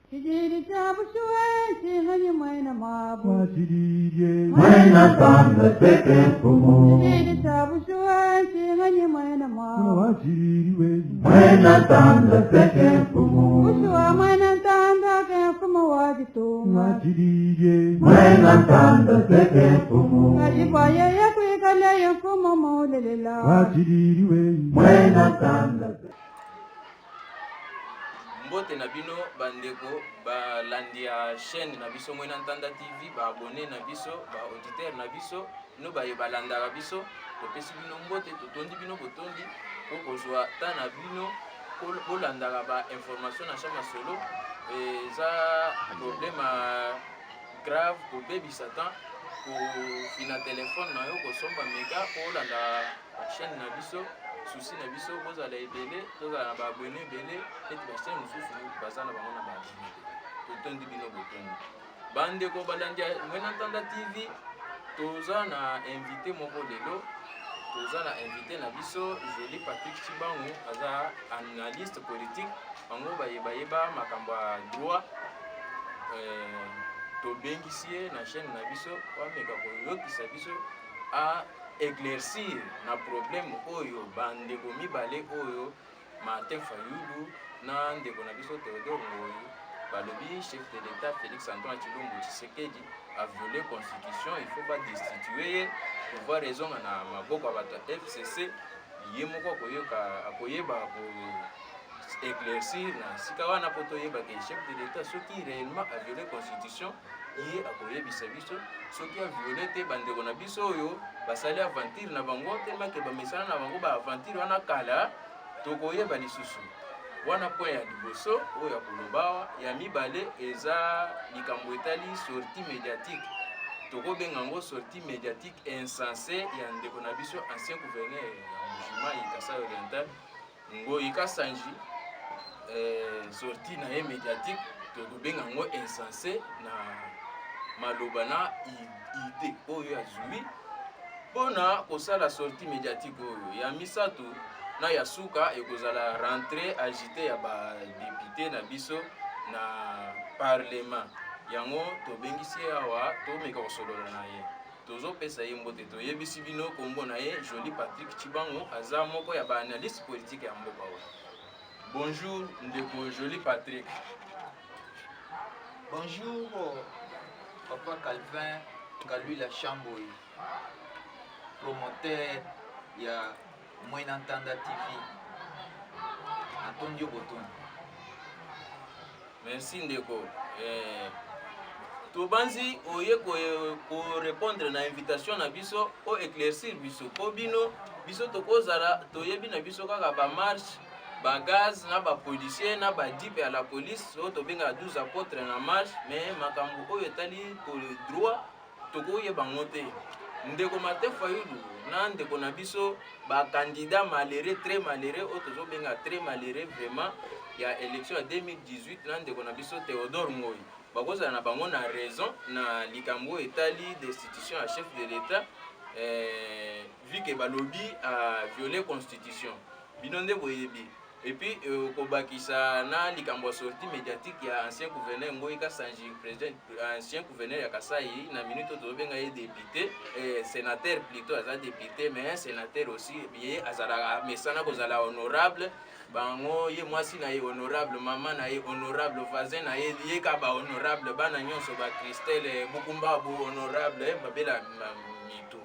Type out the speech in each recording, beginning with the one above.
Chidiri chabu shue, chihani mwena mabu. Chidiri mwena tanda teke kumu. Chidiri chabu shue, chihani mwena mabu. Chidiri mwena tanda teke kumu. Ushua mwena tanda ke kumu wajitunga. Chidiri mwena tanda teke kumu. Kajipaye ya kuikale ya kumu maulilela. Chidiri mwena tanda. Mbote na bino bandeko balandi ya chaîne na biso Mwena Ntanda TV, ba abonné na biso, ba auditeur na biso, no ba yebalanda biso, topesi bino mbote, totondi bino botondi, po kozwa ta na bino, bolandaka ba information na chama solo, eza problème grave ko baby satan, ko fina téléphone na yo ko somba mega, ko landa chaîne na biso. Souci na biso bozala ebele tozala ba abonné ebele eti bachaine mosusu baza na bango na ba abonné totondi bino botondi bandeko balandi ya Mwena Ntanda TV. Toza na invité moko lelo, toza na invité na biso Jolie Patrick Chibangu, aza analyste politique, bango bayeba makambo ya droit. Tobengisi ye na chaîne na biso wameka koyokisa biso a éclaircir na problème oyo bandeko mibale oyo Martin Fayulu na ndeko na biso Théodore Ngoyi balobi chef de l'État Félix Antoine Tshilombo Tshisekedi a violé constitution, il faut pas destituer pouvoir raison na maboko ya bato ya FCC. Ye moko akoyeba ko éclaircir na sika wana po toyeba ke chef de l'État soki réellement a violé constitution ye akoyebisa biso, soki a violé te bandeko na biso oyo basali aventure na bango tellement ke bamesana na bango ba aventure wana kala tokoyeba lisusu wana point ya liboso oyo ya koloba ya mibale eza likambo etali sortie médiatique, tokobenga yango sortie médiatique insensé ya ndeko na biso ancien gouverneur ya Mbujimayi Kasai Oriental Ngoyi Kasanji. Sortie na ye médiatique tokobenga yango insensé na maloba na idée oyo azwi mpona kosala sortie médiatique oyo ya misato na ya suka ekozala rentrée agité ya badepute na biso na parlement. Yango tobengisi awa tomeka kosolola na ye, tozopesa ye mbote, toyebisi bino kombo na ye Jolie Patrick Chibangu, aza moko ya baanalyste politique ya mboka oyo. Bonjour ndeko Jolie Patrick. Bonjour Papa Calvin Kalwila Chamboy, promoteur ya Mwena Ntanda TV. Antonio Boton. Merci ndeko. Tobanzi oye ko répondre na invitation na biso o éclaircir biso po bino biso tokozala toyebi na biso kaka ba marche ba gaz na ba policier na ba dip ya la police o tobenga 12 apôtres na marche, mais makambo oyo etali pour le droit tokoyeba ngote ndeko Martin Fayulu na ndeko na biso ba candidat malheureux, très malheureux o tozobenga très malheureux vraiment ya élection ya 2018 na ndeko na biso Théodore Ngoyi bakozala na bango na raison na likambo etali destitution ya chef de l'État vu que balobi a violé constitution bino nde boyebi. Et puis kobakisa na likambo sortie médiatique ya ancien gouverneur Ngoyi Kasanji, président ancien gouverneur ya Kasai na minute tobenga ye député sénateur plutôt aza député mais sénateur aussi ye azala mesana kozala honorable bango ye mwasi na ye honorable mama na ye honorable voisin na ye ye ka ba honorable bana nyonso ba Christelle Bukumba bu honorable babela mitu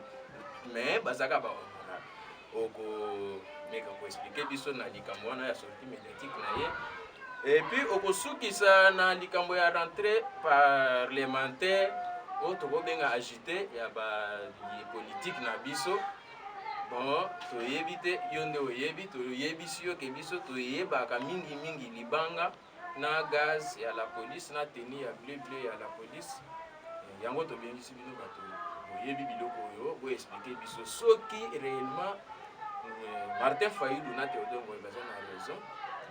mais bazaka ba honorable oko meka ko expliquer biso na likambo wana ya sortie médiatique na ye. Et puis okosukisa na likambo ya rentrée parlementaire o tokobenga agité ya ba politique na biso. Bon toyebi te yo nde oyebi toyebisi yo ke biso toyebaka mingi libanga na gaz ya la police na tenue ya bleu ya la police yango tobengisi bino bato boyebi biloko oyo bo expliquer biso soki réellement Martin Fayulu na Théodore Ngoyi baza na raison,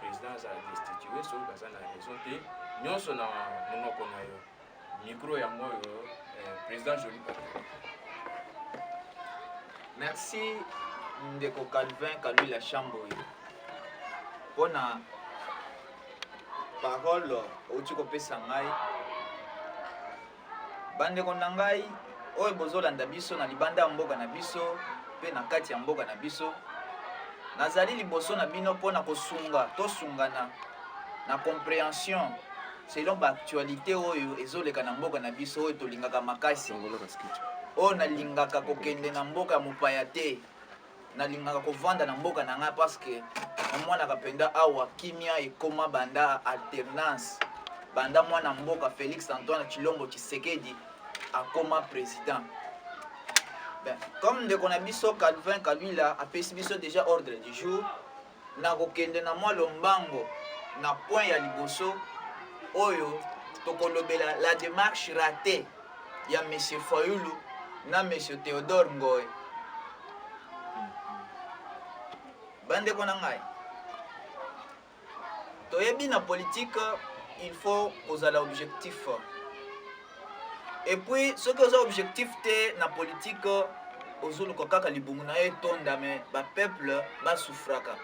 président a destitué so baza na raison te nyonso na monoko na yo micro ya moyo président Jolie Patrick. Merci ndeko Calvin Kalwila Chamboy pona parole outi kopesa ngai bandeko na ngai oyo bozolanda biso na libanda ya mboka na biso mpe na kati ya mboka na biso. Nazali liboso na bino mpona kosunga tosungana na compréhension selon baactualité oyo ezoleka na mboka na biso oyo tolingaka makasi, oyo nalingaka kokende na mboka ya mopaya te, nalingaka kovanda na mboka na ngai parce que namonaka mpenza awa kimia ekoma banda alternance, banda mwana mboka Félix Antoine Tshilombo Tshisekedi akoma président. Ben, comme ndeko na biso Calvin Kalwila apesi biso déjà ordre du jour, na kokende na mwa lombango na point ya liboso oyo tokolobela la démarche ratée ya monsieur Fayulu na monsieur Théodore Ngoy. Bandeko na ngai, toyebi na politique il faut kozala objectif. Et puis ce que oza objectif te na politique ozoluka kaka libungu na ye tonda me ba peuple basufraka.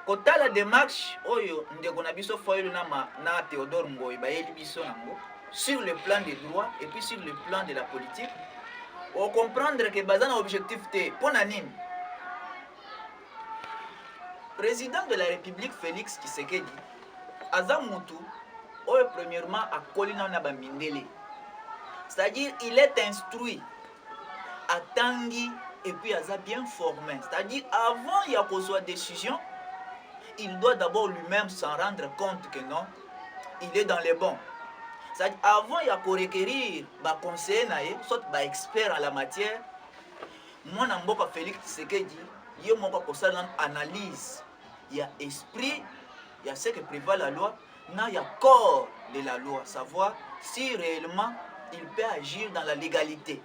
Kotala démarche oyo ndeko na biso Fayulu na Théodore Ngoy bayeli biso nango sur le plan des droits et puis sur le plan de la politique, on comprendre que bazana objectif te pona nini. Président de la République Félix Tshisekedi aza mutu oyo premièrement akolina na bamindele, c'est-à-dire il est instruit, atangi et puis aza bien formé, c'est-à-dire avant il y a kozwa décision il doit d'abord lui-même s'en rendre compte que non, il est dans les bons. C'est-à-dire avant il y a ko requérir ba conseiller na ye soit ba expert en la matière, mwana mboka Félix Tshisekedi ye moko ko sala analyse, il y a esprit, il y a ce que prévoit la loi, il y a corps de la loi, savoir si réellement il peut agir dans la légalité.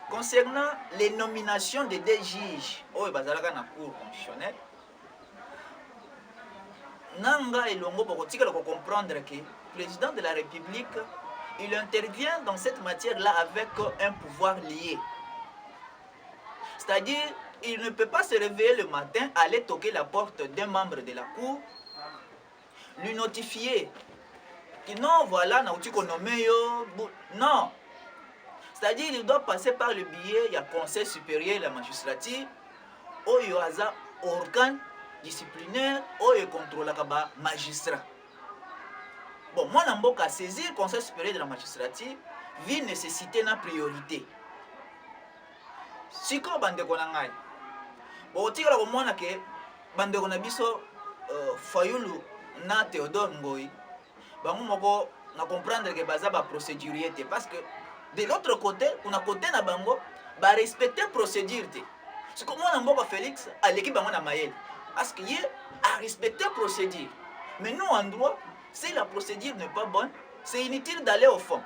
Concernant les nominations des deux juges au bazalaka na cour constitutionnelle, nanga elongo pour comprendre que le président de la République il intervient dans cette matière-là avec un pouvoir lié. C'est-à-dire il ne peut pas se réveiller le matin, aller toquer la porte d'un membre de la cour, lui notifier que non, voilà, non. C'est-à-dire il doit passer par le biais, il y a conseil supérieur de la magistrature, où il y a un organe disciplinaire, où il contrôle le magistrat. Bon, moi, je vais saisir le conseil supérieur de la magistrature, vu nécessité na priorité. Si vous avez un bon, tu as dit que bandeko na biso Fayulu na Théodore Ngoy bango moko na comprendre que baza ba procédurier parce que de l'autre côté on a côté na bango ba respecter procédure te. C'est comme on mboka Félix à l'équipe bango na mayel parce que yé a respecter procédure. Mais nous en droit, si la procédure n'est pas bonne, c'est inutile d'aller au fond.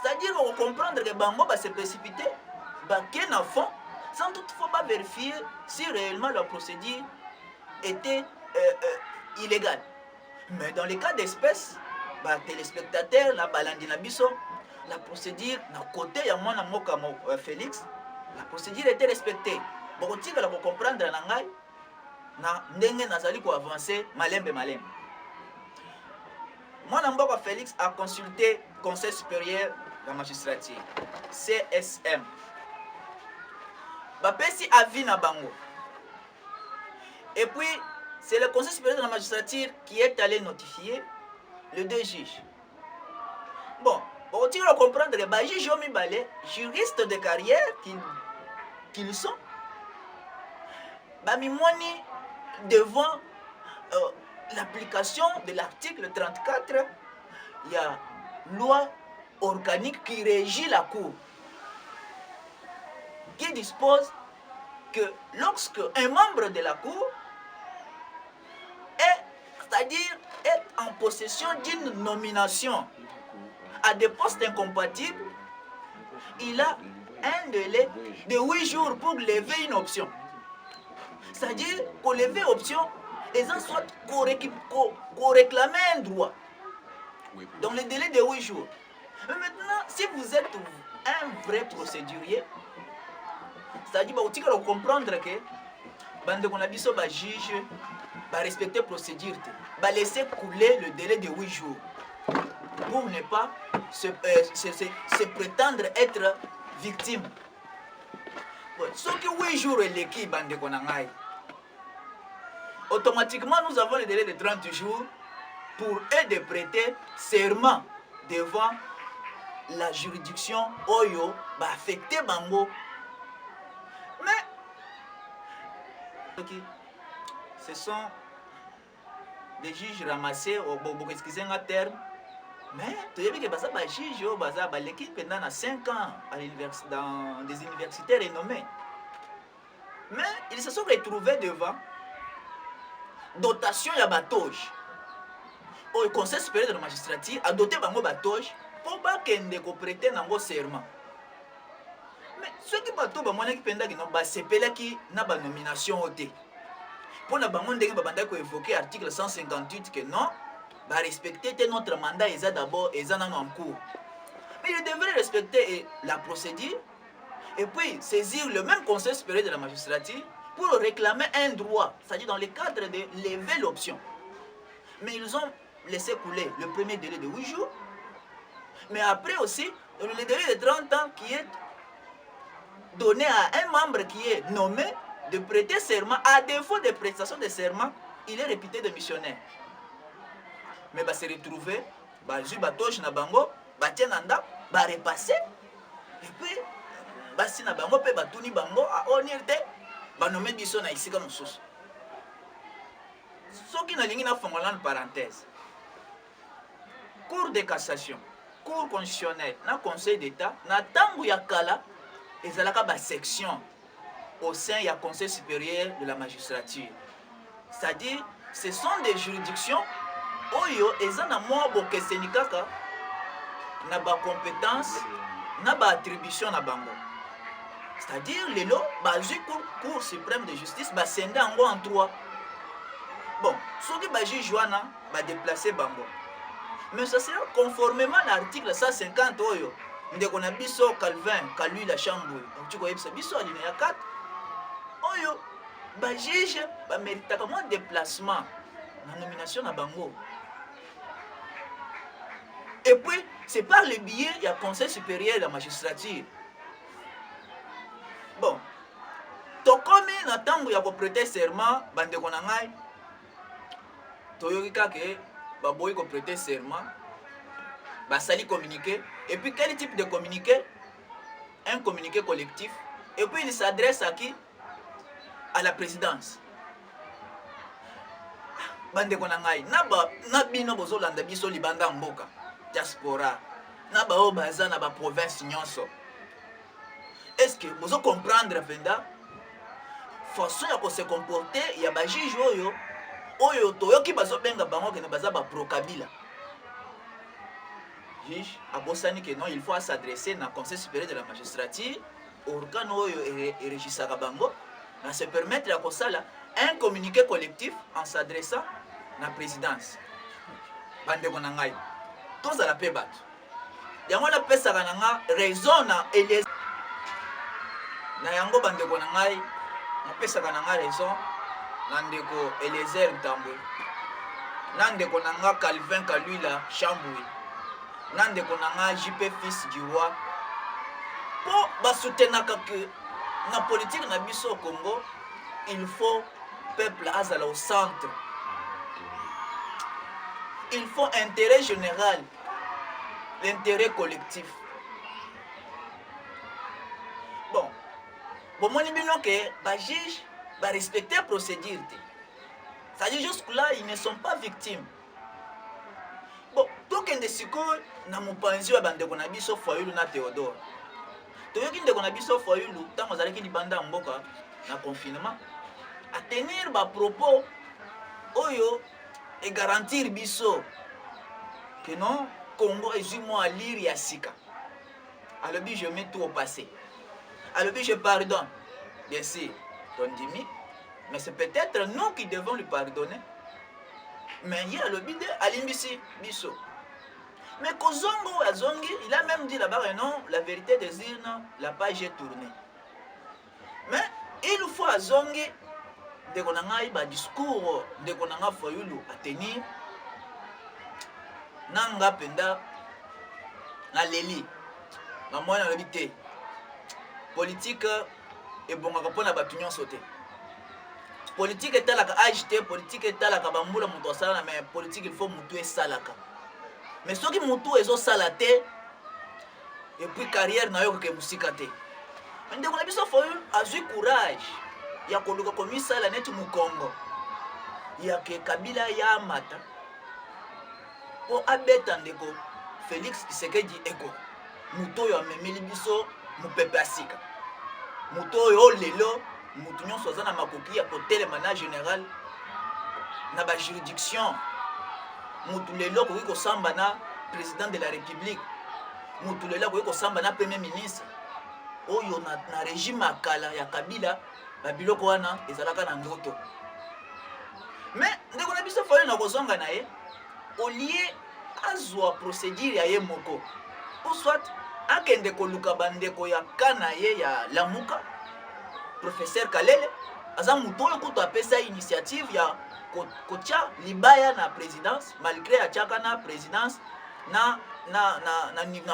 C'est-à-dire on comprendre que bango va se précipiter, ba ken à fond sans toutefois pas vérifier si réellement la procédure était illégale. Mais dans les cas d'espèce, bah, téléspectateurs, la balandi na biso, la procédure, na côté ya mwana moka Félix, la procédure était respectée. Bon, tu vas comprendre na ngai, na ndenge nazali ko avancer malembe. Mwana mboka Félix a consulté Conseil supérieur de la magistrature, CSM. Bapesi avis na bango. Et puis, c'est le Conseil supérieur de la magistrature qui est allé notifier les deux juges. Bon, pour tu comprendre que les juges ont mis balai, juristes de carrière qu'ils sont, bamimoni devant l'application de l'article 34, il y a loi organique qui régit la Cour, qui dispose que lorsque un membre de la Cour c'est-à-dire est en possession d'une nomination à des postes incompatibles, il a un délai de 8 jours pour lever une option. C'est-à-dire qu'on lever option, les gens soit qu'on réclame un droit dans le délai de 8 jours. Mais maintenant, si vous êtes un vrai procédurier, c'est-à-dire que vous comprendre que bande qu'on a biso ba juge va respecter la procédure, va laisser couler le délai de 8 jours pour ne pas se prétendre être victime. Ce qui 8 jours est l'équipe, automatiquement nous avons le délai de 30 jours pour eux de prêter serment devant la juridiction Oyo va affecter Bango. Mais ce sont des juges ramassés au excusez un terme. Mais tu as vu que ça va juge l'équipe pendant 5 ans dans des universités renommées. Mais ils se sont retrouvés devant dotation ya batoge. Au conseil supérieur de la magistrature a doté bango batoge pour pas kende ko prêter nango serment. Mais ceux qui bato ba mwana ki penda ki no ba sepelaki na ba nomination oté. Pour na bango ndenge ba banda ko évoquer article 158 que non ba respecter notre mandat eza d'abord eza nan en cours. Mais il devrait respecter la procédure et puis saisir le même conseil supérieur de la magistrature pour réclamer un droit, c'est-à-dire dans le cadre de lever l'option. Mais ils ont laissé couler le premier délai de 8 jours, mais après aussi le délai de 30 ans qui est donné à un membre qui est nommé de prêter serment. À défaut de prestation de serment, il est réputé de missionnaire. Mais va se retrouver, va toucher na bango, va tienanda, va repasser, et puis va si na bango pe va tourner bango à onirte, va nommer biso na ici comme sous. Ce qui n'a pas de parenthèse. Cour de cassation, cour constitutionnelle, na conseil d'État, na tangu ya kala, ezalaka ba section au sein du conseil supérieur de la magistrature. C'est-à-dire, ce sont des juridictions oyo ezana mwa bokeseni kaka na ba compétence, na ba attribution na bango. C'est-à-dire, les lois, cour suprême de justice, ba sende en 3. Bon, ceux qui sont juge wana va déplacer bango. Mais ça sera conformément à l'article 150 oyo. Ndeko na biso Calvin, Kalui la Chamboué. Donc tu vois biso alinéa 4. Oyo ba juge ba mérite comme déplacement na nomination na bango. Et puis c'est par le biais du conseil supérieur de la magistrature. Bon, tokomi na tango ya ko prêter serment bandeko na ngai. Toyoki kake baboyi ko prêter serment, basali communiqué, et puis quel type de communiqué? Un communiqué collectif, et puis il s'adresse à qui? À la présidence. Bande konangai, na bino bozolanda biso libanda mboka, diaspora, na ba obaza na ba province nyonso. Est-ce que vous comprendre venda façon ya ko se comporter ya ba juge oyo? Oyo toyoki bazobenga bango ke baza ba pro Kabila. Juge abosani que non, il faut s'adresser na conseil supérieur de la magistrature, organe oyo régissaka bango, na se permettre ya kosala un communiqué collectif en s'adressant na présidence. Bande ko nangai. Toza la pe bato. Yango la pesa kananga raison na ele na yango bande ko nangai, na pesa kananga raison. Nandeko Eliezer Ntambwe, nandeko nanga Calvin Kalui la Chamboué, nandeko nanga JP Fils du Roi. Pour basoutenaka que na politique na biso au Congo, il faut peuple azala au centre. Il faut intérêt général, l'intérêt collectif. Bon, bon moni bino que ba juge va respecter la procédure. C'est-à-dire jusque-là, ils ne sont pas victimes. Bon, tout ce qui est na mupanzi wa bande kona biso Fayulu na Théodore. Toyoki ndeko na biso Fayulu tango zalaki libanda mboka na confinement. À tenir ba propos oyo et garantir biso que non Congo est moi à lire ya sika. Alors je mets tout au passé. Alors je pardonne. Bien sûr. Mais c'est peut-être nous qui devons lui pardonner. Mais il y a le bide Alimbisi Bisso. Mais Kozongo Azongi, il a même dit là-bas, non, la vérité des urnes, la page est tournée. Mais il faut Azongi, ndeko na ngai ba discours ndeko na nga Fayulu a tenir nanga penda na leli na mwana lobi te politique ebongaka mpona bato nyonso te politique etalaka age te politique etalaka bambula moto asalana mais politique il faut mutu esalaka mais soki mutu ezosala te epuis carrière na yo koke mosika te ndeko na biso Fayulu azwi courage ya koluka komisala neti mokongo yake Kabila ya amata po abeta ndeko Félix Tshisekedi eko mutu oyo amemeli biso mopepe asika mutu oyo lelo mutu nyonso aza na makoki ya kotelema na général na bajuridiction mutu lelo akoki kosamba na président de la république mutu lelo akoki kosamba na premier ministre oyo na régime ya kala ya Kabila babiloko wana ezalaka na ndoto mais ndeko na biso Fayulu na kozonga na ye olie azwa procédure ya ye moko ou soit akende koluka bandeko ya kana ye ya lamuka professeur Kalele aza mutu oyo kutu apesa initiative ya kotia libaya na présidence malgré atiaka na présidence na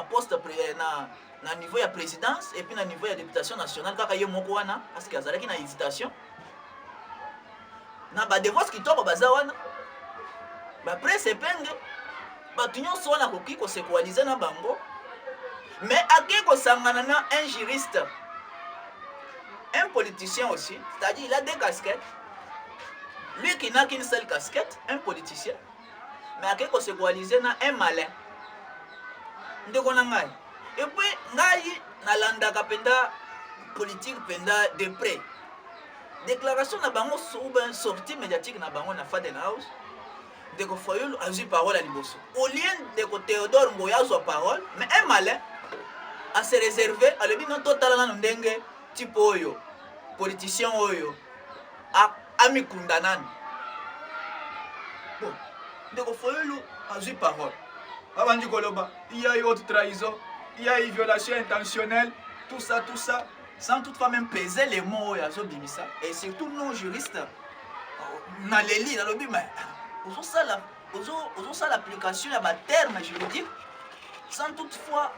poste na niveau ya présidence et puis na niveau ya députation nationale kaka ye moko wana parce que azalaki na hésitation na badevance kitoko baza wana bapresse epenge bato nyonso wana akoki kosekoalize na bango mais ake kosangana na un juriste un politicien aussi c'est-à-dire il a deux casquettes lui qui n'a qu'une seule casquette un politicien mais ake kosekoalize na un malin ndeko na ngai et puis ngai nalandaka penda politique penda de près déclaration na bango ou bien sortie médiatique na bango na Faden House ndeko Fayulu azwi parole à liboso au lieu ndeko Théodore Ngoya azwa parole mais un malin a se réserver alobi non totala nano ndenge type oyo politicien oyo amikunda nani bon ndeko Fayulu azwi parole abandi koloba il y a eu haute trahison il y a eu violation intentionnelle tout ça sans toutefois même peser les mots azobimisa et surtout non juriste na leli nalobi mais ozosala l'application ya baterme juridique sans toutefois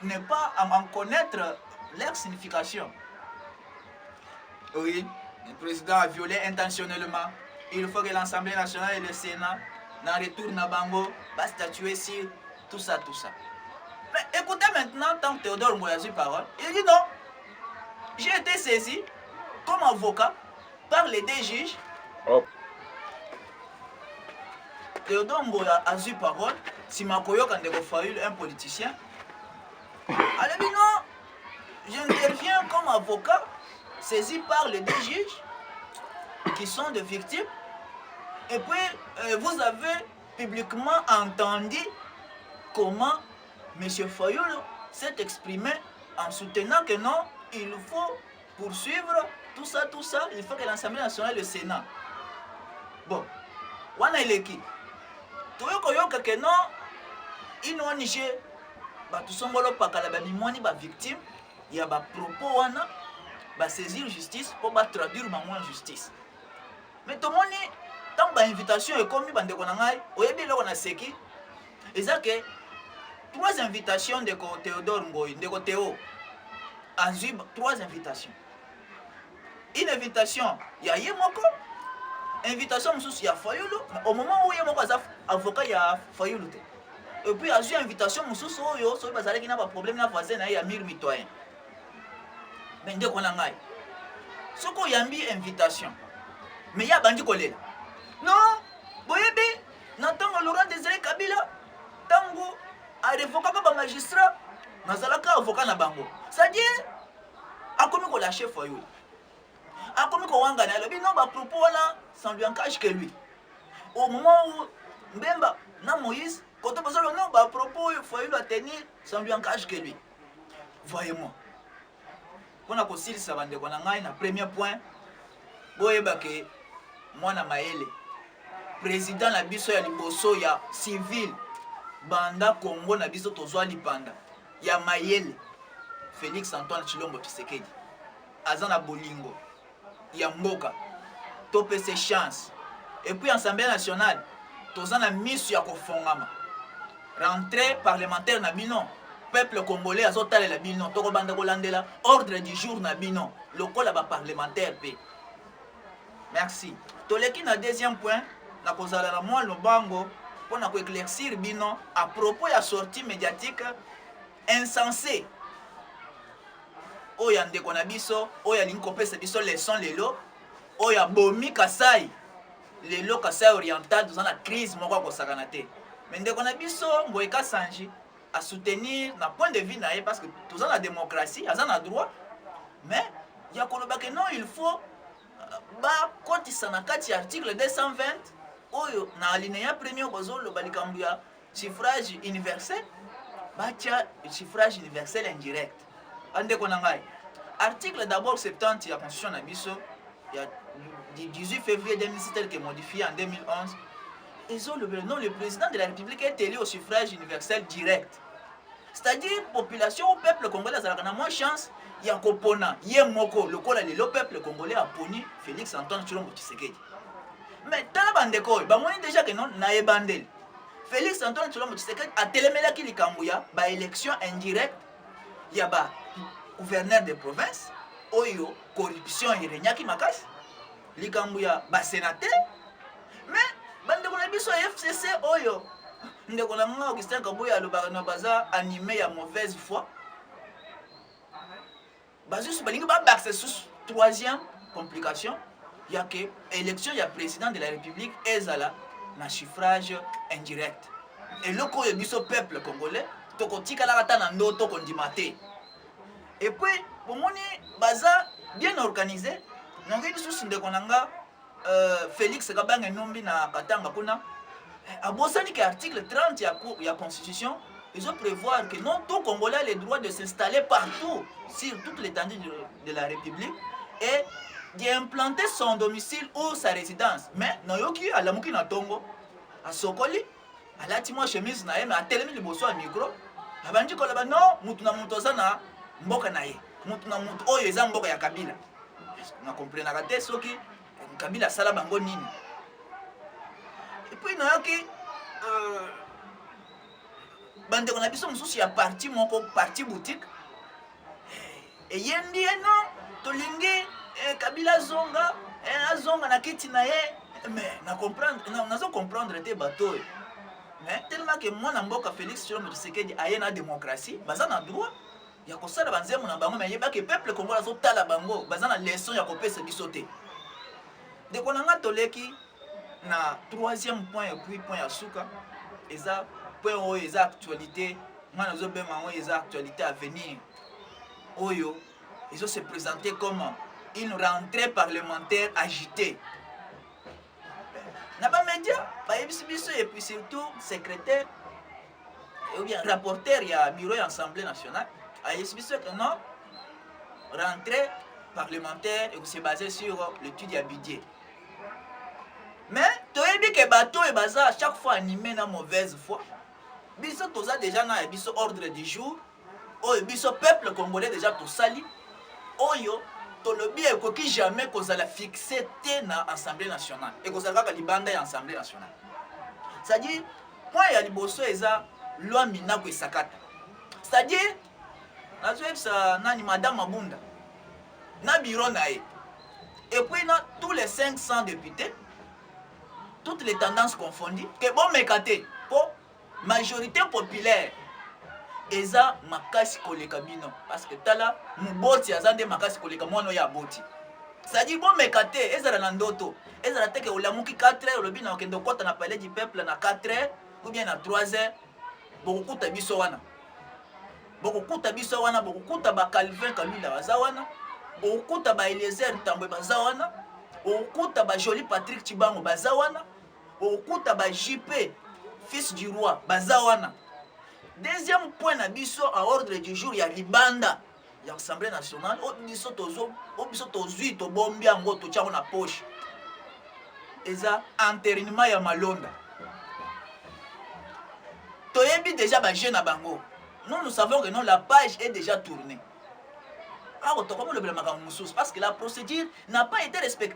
ne pas en connaître leur signification. Oui, le président a violé intentionnellement. Il faut que l'Assemblée nationale et le Sénat n'en retournent à Bango, va statuer sur tout ça. Mais écoutez maintenant, tant que Théodore Ngoya a eu parole, il dit non, j'ai été saisi comme avocat par les deux juges. Oh. Théodore Ngoya a eu parole, si Makoyo Kandeko Fayulu, un politicien, elle dit non, j'interviens comme avocat saisi par les deux juges qui sont des victimes. Et puis, vous avez publiquement entendu comment M. Fayulu s'est exprimé en soutenant que non, il faut poursuivre tout ça. Il faut que l'Assemblée nationale et le Sénat. Bon, wana eleki. Toyokoyoka que non, ino Niger, tout songolo pakala ba mimoni ba victime, il y a ba propos wana, ba saisir justice pour ba traduire bango en justice. Mais tout le monde tant ba invitation est comme bandeko na ngai, oyebi loko na seki. Eza que 3 invitations de Théodore Ngoyi, de Théo. Azib 3 invitations. Une invitation, il y a Yemoko. Invitation, il y a Fayulu. Au moment où Yemoko a avocat, il y a Fayulu. Et puis, il y a une invitation, il y a un problème, il y a 1000 mitoyens. Mais dès qu'on a un ce qu'il y a une invitation. Mais il y a Bandi Kolela. Non, Boyebe, n'attend Laurent Désiré Kabila, Tango, a révoqué un magistrat. Nazalaka avocat na bango. C'est-à-dire, akomi ko lâcher Fayulu. Akomi ko wanga na lobi non ba propos là, ça lui engage que lui. Au moment où Mbemba na Moïse, quand on pose le non ba propos Fayulu a tenir, ça lui engage que lui. Voyez-moi. On a considéré ça bande ko na ngai na premier point. Boyeba ke mwana Maele. Président la biso ya liboso ya civil banda Congo na biso tozwa lipanda. Ya Mayele Félix Antoine Tshilombo Tshisekedi azana bolingo ya mboka topesa chance. Et puis Assemblée nationale toza na misu ya kofongama. Rentrée parlementaire na bino. Peuple congolais azotalela bino tokobanda kolandela ordre du jour na bino lokola ba parlementaire pe. Merci. Toleki na deuxième point na kozala na mwa lobango pour na ko éclaircir bino à propos ya sortie médiatique insensée. Oya ndeko na biso, oya lingi kopesa biso leçon lelo, oya bomi Kasai. Lelo Kasai oriental dans la crise moko kosakana te. Mais ndeko na biso Mboye Kasanji à soutenir na point de vue na ye parce que tout ça la démocratie, aza na droit. Mais ya koloba que non, il faut ba kotisa na kati article 220 oyo na alinéa premier bozolo balikambu ya suffrage universel batia suffrage universel indirect. Ande konangai article d'abord 70 ya constitution na biso ya du 18 février 2007 tel que modifié en 2011 non, le président de la République est élu au suffrage universel direct. C'est-à-dire population ou peuple congolais a moins chance ya kopona ye moko lokola le peuple congolais a poni Félix Antoine Tshilombo Tshisekedi. Mais tala bandeko ba moni déjà que non na ebandel Félix Antoine Tshilombo Tshisekedi a telemelaki likambo ya ba élection indirecte ya ba gouverneur de province oyo corruption irenyaki makasi likambo ya ba sénateur. Mais bandeko na biso FCC oyo ndeko na nga Augustin Kabuya alobaka na baza animé ya mauvaise foi. Bazus balingi ba bakse sous troisième complication ya que élection ya président de la République ezala na suffrage indirect. Et loko yo biso peuple congolais tokotika la kata na ndoto kondimate. Et puis bomoni baza bien organisé nongi sous ndeko na nga Félix Kabanga nombi na Katanga kuna abosani que article 30 ya constitution ils ont prévoir que non tout Congolais a le droit de s'installer partout sur toute l'étendue de la République et d'implanter son domicile ou sa résidence. Mais nayoki alamuki na tongo a sokoli alati mo chemise na ye mais atelemi liboso ya micro abandi koloba non mutu na mutu oza na mboka na ye mutu na mutu oyo eza mboka ya Kabila na comprenaka te soki Kabila sala bango nini. Et puis nayoki bande on a biso mususu ya parti moko parti boutique et yendi non tolingi Kabila zonga azonga na kiti na ye mais na comprendre nazo comprendre te bateau mais tellement que moi na mboka Félix Tshilombo Tshisekedi aye na démocratie baza na droit ya kosala banzemu na bango mais yeba que peuple congolais zo tala bango baza na leçon ya kopesa biso te. De konanga toleki na troisième point et puis point ya suka eza point oyo eza actualité ngana zo bema oyo eza actualité à venir oyo ils ont se présenter comme une rentrée parlementaire agitée. Na ba média ba yebisi biso et puis surtout secrétaire ou bien rapporteur ya bureau ya Assemblée nationale a yebisi biso que non rentrée parlementaire et c'est basé sur l'étude ya budget. Mais toyebi ke bato e baza chaque fois animé na mauvaise foi. Biso toza déjà na biso ordre du jour. Oyo biso peuple congolais déjà to sali. Oyo tolobi ekoki jamais kozala fixé te na Assemblée nationale. Et kozala ka libanda ya Assemblée nationale. C'est-à-dire point ya liboso eza loi minako esakata. C'est-à-dire nazo sa nani madame Mabunda na bureau na ye. Et puis na tous les 500 députés toutes les tendances confondues, que bon mekate, pour majorité populaire, eza makasi koleka bino. Parce que tala, muboti azande makasi koleka mono ya boti. C'est-à-dire bon mekate, ezala na ndoto, ezala teke ulamuki 4 heures, lobi na okendo kota na palais du peuple na 4 heures, ou bien na 3 heures, bokukuta biso wana. Bokukuta biso wana, bokukuta ba Calvin Kalula baza wana, bokukuta ba Eliezer Tambwe baza wana, bokukuta ba Joli Patrick Chibango baza wana, okuta ba JP fils du roi bazawana. Deuxième point na biso à ordre du jour ya libanda ya Assemblée nationale o biso tozui to bombi yango to tchako na poche eza entérinement ya Malonda. Toyebi déjà ba jeune na bango. Nous savons que non la page est déjà tournée. Alors comment le blâme parce que la procédure n'a pas été respectée.